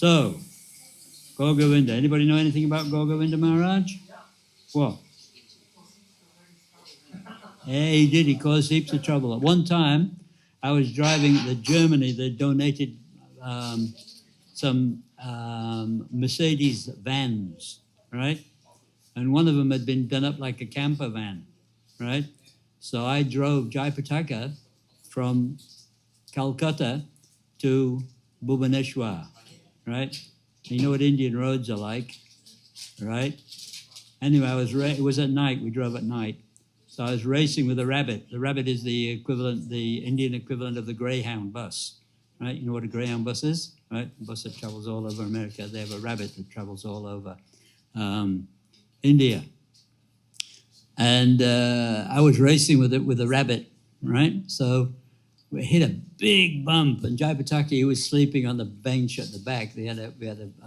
So, Gour Govinda. Anybody know anything about Gour Govinda Maharaj? What? Yeah, he did. He caused heaps of trouble. At one time, I was driving to Germany. They donated some Mercedes vans, right? And one of them had been done up like a camper van, right? So I drove Jayapataka from Calcutta to Bhubaneswar, right? You know what Indian roads are like, right? Anyway, it was at night. We drove at night. So I was racing with a rabbit. The rabbit is the Indian equivalent of the Greyhound bus, right? You know what a Greyhound bus is, right? A bus that travels all over America. They have a rabbit that travels all over India. And I was racing with it with a rabbit, right? So we hit a big bump, and Jayapataka, he was sleeping on the bench at the back. We had a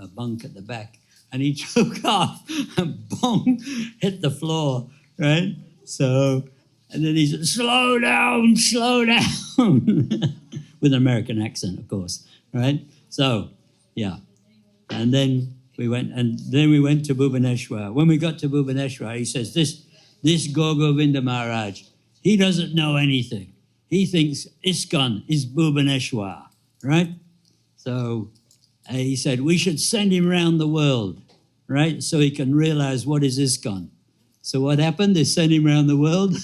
bunk at the back, and he took off and boom, hit the floor, right? So, and then he said, slow down, with an American accent, of course, right? So, yeah. And then we went to Bhubaneswar. When we got to Bhubaneswar, he says, this Gour Govinda Maharaj, he doesn't know anything. He thinks ISKCON is Bhubaneswar, right? So he said, we should send him around the world, right? So he can realize what is ISKCON. So what happened? They sent him around the world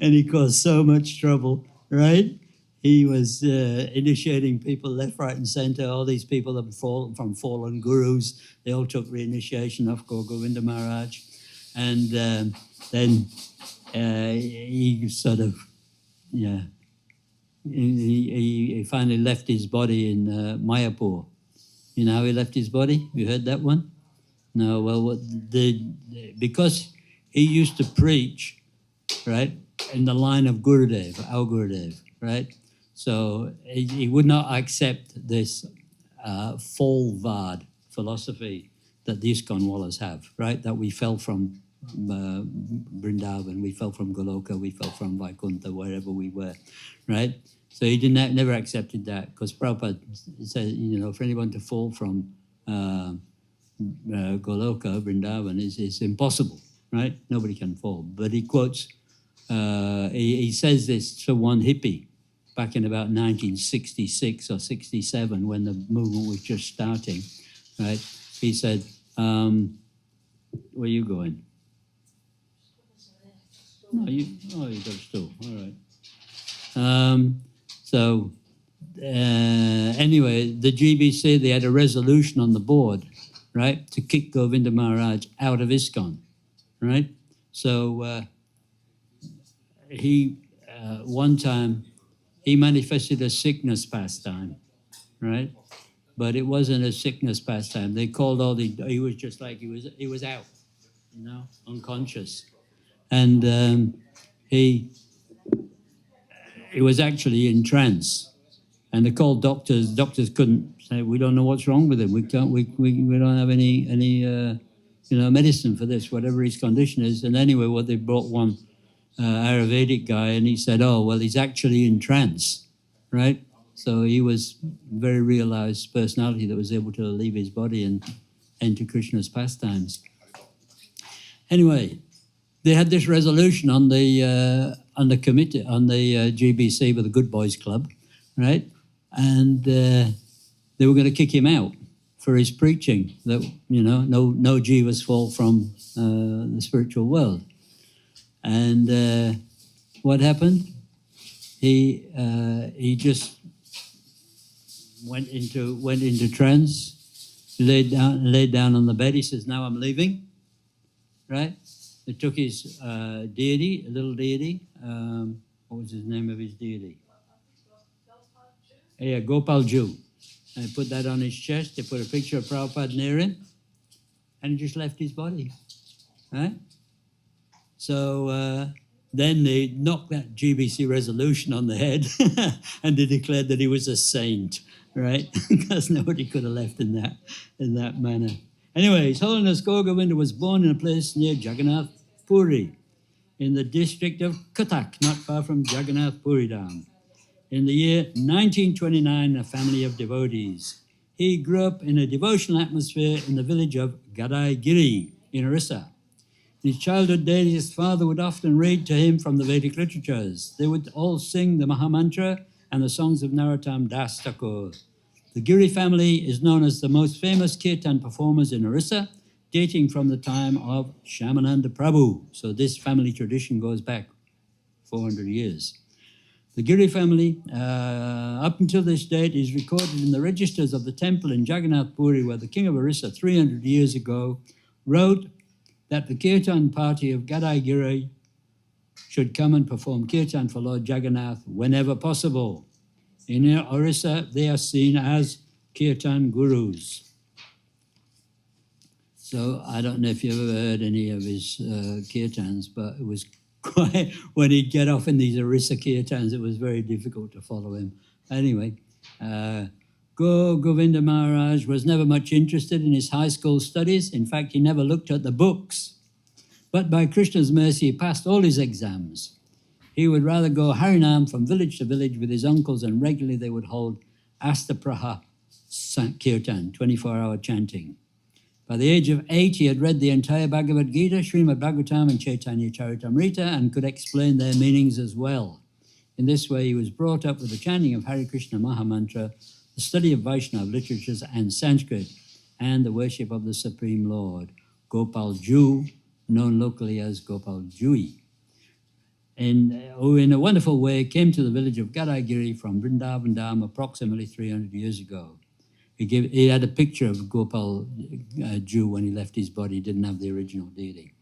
and he caused so much trouble, right? He was initiating people left, right, and center. All these people have fallen from fallen gurus. They all took reinitiation of Gour Govinda Maharaj. And then he sort of, he finally left his body in Mayapur. You know how he left his body? You heard that one? No, well, because he used to preach, right, in the line of Gurudev, our Gurudev, right? So he would not accept this Folvad philosophy that the ISKCON Wallahs have, right? That we fell from Vrindavan, we fell from Goloka, we fell from Vaikuntha, wherever we were, right? So he never accepted that, because Prabhupada said, for anyone to fall from Goloka, Vrindavan, is impossible, right? Nobody can fall. But he quotes, he says this to one hippie back in about 1966 or 67 when the movement was just starting, right? He said, where are you going? No, you got a stool, all right. Anyway, the GBC, they had a resolution on the board, right, to kick Govinda Maharaj out of ISKCON, right? So one time, he manifested a sickness pastime, right? But it wasn't a sickness pastime. They called he was just like, he was out, unconscious. And he was actually in trance. And they called doctors. Doctors couldn't say, we don't know what's wrong with him. We don't have any medicine for this, whatever his condition is. And anyway, they brought one Ayurvedic guy, and he said, oh, well, he's actually in trance, right? So he was a very realized personality that was able to leave his body and enter Krishna's pastimes. Anyway, they had this resolution on the committee, on the GBC with the Good Boys Club, right? And they were going to kick him out for his preaching that, no jivas fall from the spiritual world. And what happened? He just went into trance, laid down on the bed. He says, now I'm leaving, right? They took his deity, a little deity. What was his name of his deity? Yeah, Gopal Jew. And they put that on his chest. They put a picture of Prabhupada near him, and he just left his body, right? So then they knocked that GBC resolution on the head, and they declared that he was a saint, right? Because nobody could have left in that manner. Anyway, His Holiness Gour Govinda was born in a place near Jagannath Puri, in the district of Katha, not far from Jagannath Puri Dham. In the year 1929, a family of devotees. he grew up in a devotional atmosphere in the village of Gadaigiri in Orissa. In his childhood days, his father would often read to him from the Vedic literatures. They would all sing the Mahamantra and the songs of Narottam Das Thakur. The Giri family is known as the most famous kirtan performers in Orissa, dating from the time of Shyamananda Prabhu. So this family tradition goes back 400 years. The Giri family, up until this date, is recorded in the registers of the temple in Jagannath Puri, where the king of Orissa 300 years ago wrote that the kirtan party of Gadaigiri should come and perform kirtan for Lord Jagannath whenever possible. In Orissa, they are seen as kirtan gurus. So I don't know if you ever heard any of his kirtans, but it was quite, when he'd get off in these Orissa kirtans, it was very difficult to follow him. Anyway, Gour Govinda Maharaj was never much interested in his high school studies. In fact, he never looked at the books. But by Krishna's mercy, he passed all his exams. He would rather go Harinam from village to village with his uncles, and regularly they would hold Astapraha Kirtan, 24-hour chanting. By the age of 8, he had read the entire Bhagavad Gita, Srimad Bhagavatam and Chaitanya Charitamrita, and could explain their meanings as well. In this way, he was brought up with the chanting of Hare Krishna Mahamantra, the study of Vaishnava literatures and Sanskrit, and the worship of the Supreme Lord, Gopal Ju, known locally as Gopal Jui. Who in a wonderful way came to the village of Gadaigiri from Vrindavan Dham approximately 300 years ago. He had a picture of Gopal Ju when he left his body. He didn't have the original deity.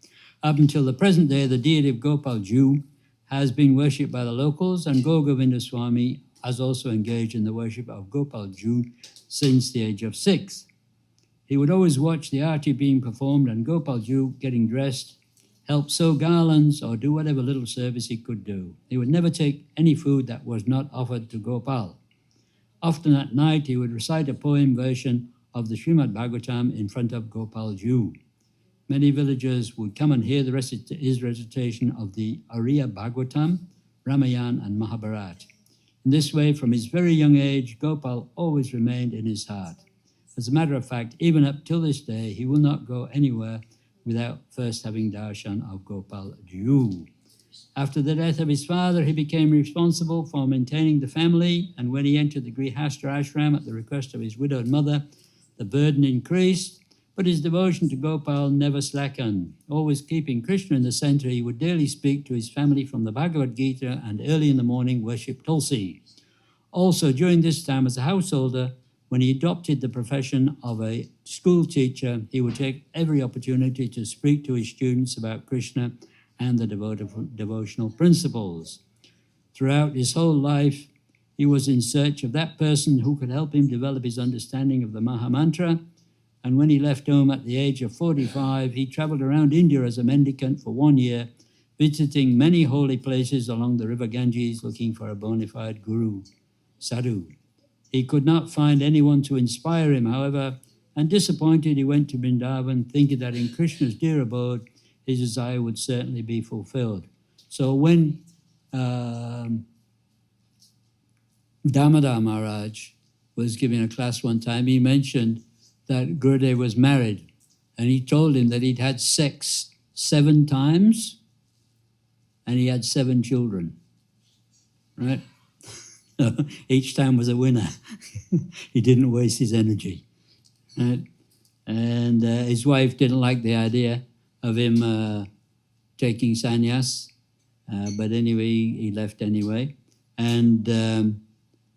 Up until the present day, the deity of Gopal Ju has been worshipped by the locals, and Gour Govinda Swami has also engaged in the worship of Gopal Ju since the age of 6. He would always watch the aarti being performed, and Gopal Ju, getting dressed, help sew garlands or do whatever little service he could do. He would never take any food that was not offered to Gopal. Often at night, he would recite a poem version of the Srimad Bhagavatam in front of Gopal Ju. Many villagers would come and hear his recitation of the Arya Bhagavatam, Ramayana and Mahabharata. In this way, from his very young age, Gopal always remained in his heart. As a matter of fact, even up till this day, he will not go anywhere without first having darshan of Gopal Ju. After the death of his father, he became responsible for maintaining the family, and when he entered the Grihastha ashram at the request of his widowed mother, the burden increased, but his devotion to Gopal never slackened. Always keeping Krishna in the center, he would daily speak to his family from the Bhagavad Gita and early in the morning worship Tulsi. Also, during this time as a householder, when he adopted the profession of a school teacher, he would take every opportunity to speak to his students about Krishna and the devotional principles. Throughout his whole life, he was in search of that person who could help him develop his understanding of the Mahamantra. And when he left home at the age of 45, he traveled around India as a mendicant for 1 year, visiting many holy places along the river Ganges, looking for a bona fide guru, sadhu. He could not find anyone to inspire him, however, and disappointed, he went to Vrindavan, thinking that in Krishna's dear abode, his desire would certainly be fulfilled. So when Damodar Maharaj was giving a class one time, he mentioned that Gurudev was married, and he told him that he'd had sex 7 times, and he had 7 children, right? Each time was a winner. He didn't waste his energy, right? And his wife didn't like the idea of him taking sannyas, but anyway, he left anyway. And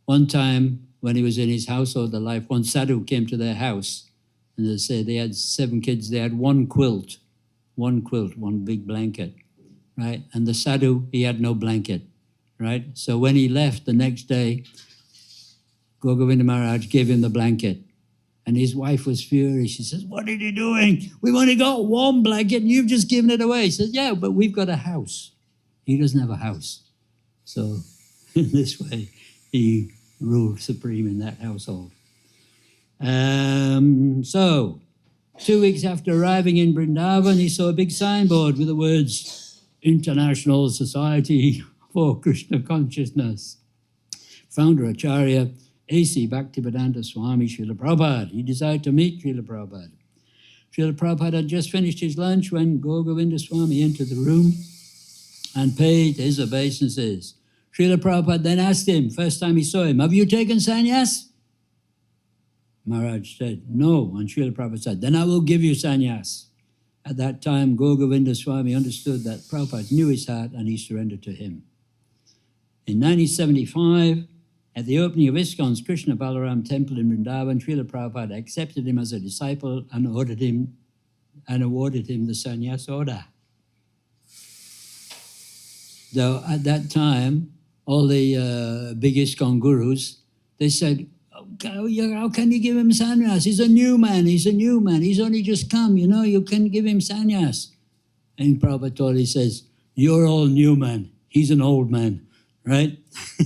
one time when he was in his household life, one sadhu came to their house, and they said they had 7 kids. They had one quilt, one big blanket, right? And the sadhu, he had no blanket, right? So when he left the next day, Gour Govinda Maharaj gave him the blanket. And his wife was furious. She says, "What are you doing? We've only got one blanket and you've just given it away." He says, "Yeah, but we've got a house." He doesn't have a house. So in this way, he ruled supreme in that household. So 2 weeks after arriving in Vrindavan, he saw a big signboard with the words, "International Society for Krishna Consciousness." Founder Acharya A.C. Bhaktivedanta Swami Srila Prabhupada. He desired to meet Srila Prabhupada. Srila Prabhupada had just finished his lunch when Gour Govinda Swami entered the room and paid his obeisances. Srila Prabhupada then asked him, first time he saw him, "Have you taken sannyas?" Maharaj said, "No." And Srila Prabhupada said, "Then I will give you sannyas." At that time, Gour Govinda Swami understood that Prabhupada knew his heart and he surrendered to him. In 1975, at the opening of ISKCON's Krishna Balaram temple in Vrindavan, Srila Prabhupada accepted him as a disciple and awarded him the sannyas order. Though at that time, all the big ISKCON gurus, they said, "How can you give him sannyas? He's a new man. He's only just come, you can give him sannyas." And Prabhupada totally says, "You're all new man. He's an old man," right?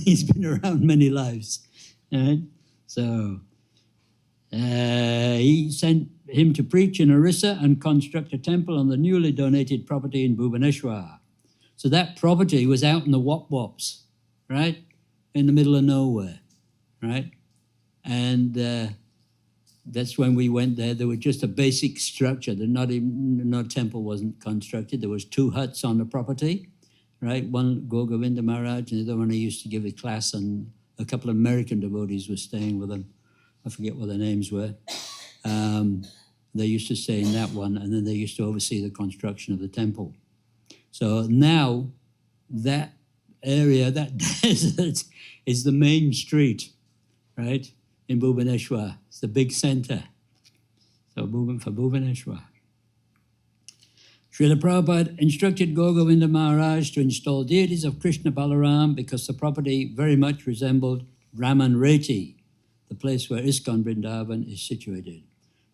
He's been around many lives, right? So he sent him to preach in Orissa and construct a temple on the newly donated property in Bhubaneswar. So that property was out in the Wop-Wops, right? In the middle of nowhere, right? And that's when we went there. There was just a basic structure. No temple wasn't constructed. There was 2 huts on the property, right? One, Gour Govinda Maharaj, and the other one he used to give a class, and a couple of American devotees were staying with him. I forget what their names were. They used to stay in that one, and then they used to oversee the construction of the temple. So now that area, that desert, is the main street, right, in Bhubaneswar. It's the big center. So for Bhubaneswar. Srila Prabhupada instructed Gour Govinda Maharaj to install deities of Krishna Balaram because the property very much resembled Raman Reti, the place where ISKCON Vrindavan is situated.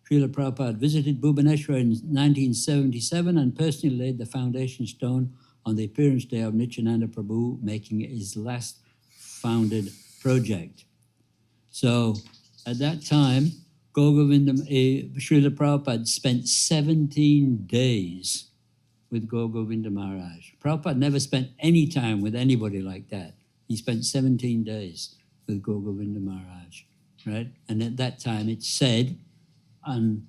Srila Prabhupada visited Bhubaneswar in 1977 and personally laid the foundation stone on the appearance day of Nityananda Prabhu, making it his last founded project. So at that time, Srila Prabhupada spent 17 days with Gour Govinda Maharaj. Prabhupada never spent any time with anybody like that. He spent 17 days with Gour Govinda Maharaj, right? And at that time it said, and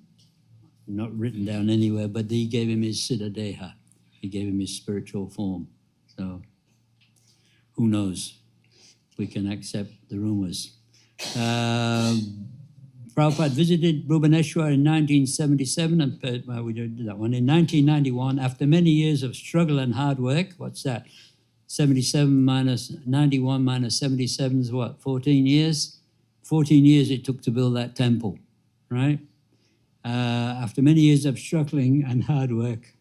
not written down anywhere, but he gave him his Siddha Deha. He gave him his spiritual form. So who knows? We can accept the rumors. Prabhupada visited Bhubaneswar in 1977, and we did that one. In 1991, after many years of struggle and hard work, what's that? 77 minus 91 minus 77 is what? 14 years? 14 years it took to build that temple, right? After many years of struggling and hard work,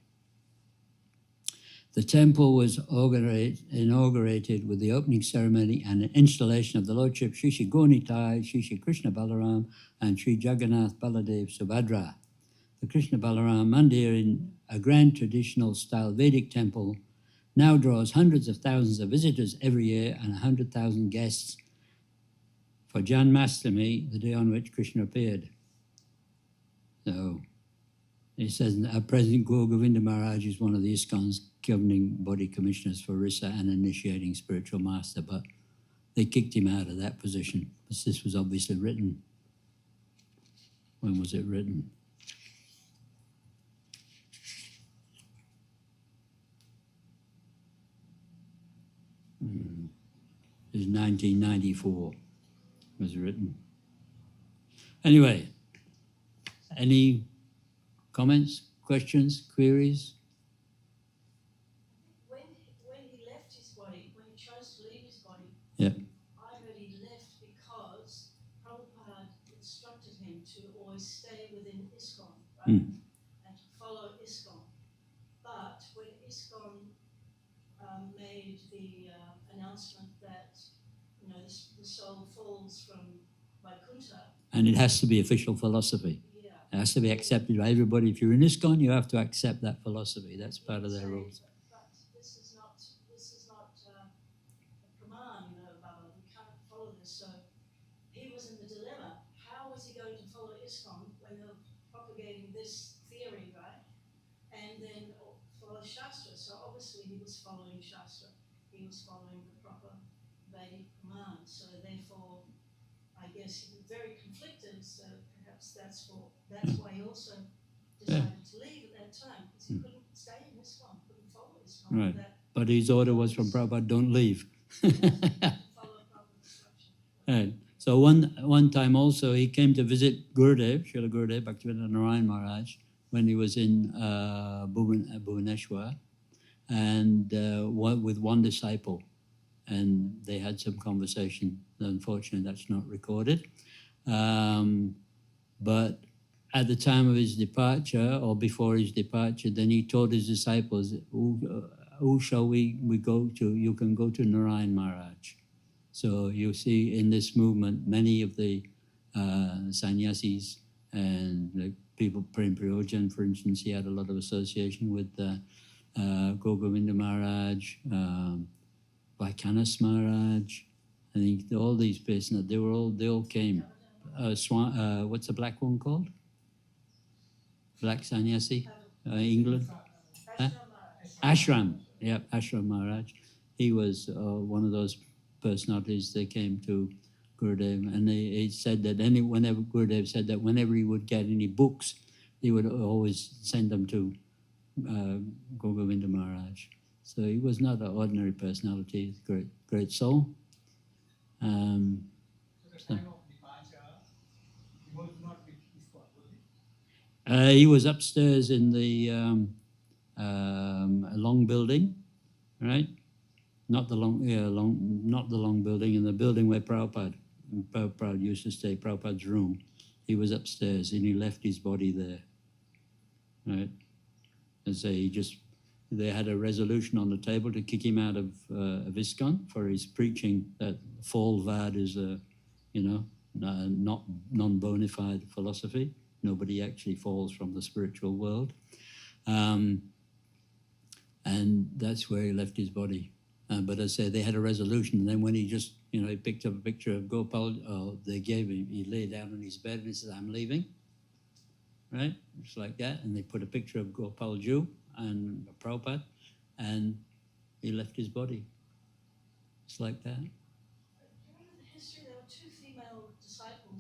the temple was inaugurated with the opening ceremony and an installation of the Lordship Sri Sri Gaunitai, Sri Sri Krishna Balaram, and Sri Jagannath Baladev Subhadra. The Krishna Balaram Mandir, in a grand traditional style Vedic temple, now draws hundreds of thousands of visitors every year and 100,000 guests for Janmashtami, the day on which Krishna appeared. So it says at present Gour Govinda Maharaj is one of the ISKCON's governing body commissioners for Orissa and initiating spiritual master, but they kicked him out of that position because this was obviously written. When was it written? It was 1994 was written. Anyway, any comments, questions, queries? When he left his body, when he chose to leave his body, Yeah. I heard he left because Prabhupada instructed him to always stay within ISKCON, right? And to follow ISKCON. But when ISKCON made the announcement that the soul falls from Vaikuntha, And it has to be official philosophy. yeah, It has to be accepted by everybody. If you're in ISKCON, you have to accept that philosophy. That's part of their rules. But this is not a praman, Balaram. We can't follow this. So he was in the dilemma. How was he going to follow ISKCON when they're propagating this theory, right? And then follow Shastra. So obviously he was following Shastra. He was following the proper Vedic praman. So therefore, I guess he was very conflicted, so perhaps that's why he also decided to leave at that time, because he couldn't stay in ISKCON, couldn't follow ISKCON. Right. But his order was from Prabhupada, don't leave. Follow Prabhupada's instruction. Right. So one time also he came to visit Gurudev, Srila Gurudev, Bhaktivedanta Narayan Maharaj, when he was in Bhubaneswar, and with one disciple. And they had some conversation. Unfortunately, that's not recorded. But at the time of his departure, or before his departure, then he told his disciples, who shall we go to? You can go to Narayan Maharaj. So you see in this movement, many of the sannyasis and the people, Prem Prayojan, for instance, he had a lot of association with Gour Govinda Maharaj, Vaikanas Maharaj. I think all these persons, they all came. What's the black one called? Black sannyasi, England. Huh? Ashram, yeah, Ashram Maharaj. He was one of those personalities that came to Gurudev, and he said that whenever Gurudev said that whenever he would get any books, he would always send them to Gour Govinda Maharaj. So he was not an ordinary personality, great soul. So the time of departure, he was not with ISKCON, was he? He was upstairs in the long building, right? Not the long building, in the building where Prabhupada used to stay, Prabhupada's room. He was upstairs and he left his body there, right? And so they had a resolution on the table to kick him out of ISKCON for his preaching that fall vad is not non-bona fide philosophy. Nobody actually falls from the spiritual world. And that's where he left his body. But as I say, they had a resolution. And then when he just, he picked up a picture of Gopal, he lay down on his bed and he said, I'm leaving. Right? Just like that. And they put a picture of Gopal Ju and Prabhupada, and he left his body. It's like that.